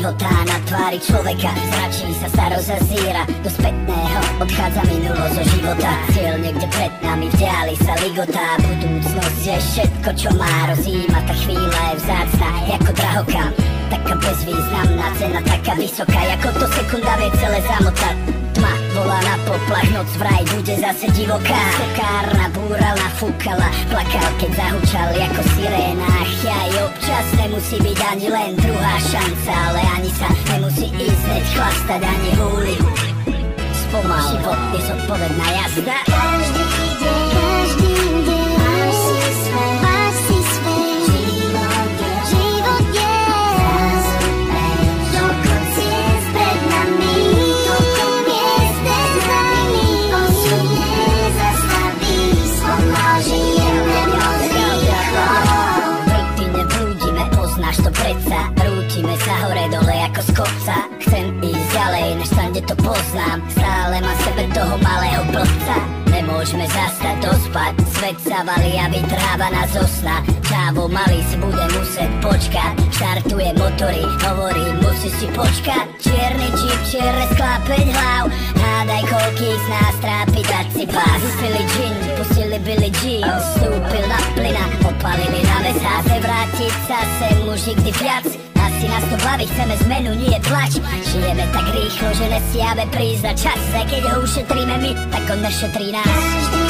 života na tvári človeka. Zračí sa starosť zazíra, do spätného odchádza minulosť zo života. Cieľ niekde pred nami, v diali sa ligotá. Budúcnosť je všetko, čo má, rozjíma. Tá chvíľa je vzácna, ako drahokam. Taká bezvýznamná cena, taká vysoká, ako to sekunda vie celé zamotať. Tma volá na poplach, noc vraj bude zase divoká. Skokárna búrala, fúkala, plakal, keď zahučal ako siréna. Aj občas nemusí byť ani len druhá šanca, ale ani sa nemusí ísť hneď chlastať, ani húliť. Spomal, život je zodpovedná jazda. Každý deň máš si své, život je toľko ciest pred nami, toľko miest neznámy, osud nezastaví, spomal žijeme moc rýchlo. Vrty neblúdime, poznáš to predsa, rútime sa hore dole ako z kopca. Chcem ísť ďalej, než tam, kde to poznám, stále má sebe toho malého blbca. Nemôžeme zastať, dospať, svet sa valí a vytráva nás zo sna. Čávo malý si bude musieť počkať, štartuje motory, hovorí, musíš si počkať. Čierny čip, čierne sklá 5 hlav, hádaj koľkých z nás trápi dať si pás. Vypili džin, pustili Billie Jean, vstúpil na plyna, opalili na mesa. Chce vrátiť sa sem už nikdy viac, asi nás to baví, chceme zmenu, nie plač. Žijeme tak rýchlo, že nestiame prísť na čas, aj keď ho ušetríme my, tak on nešetrí nás. Každý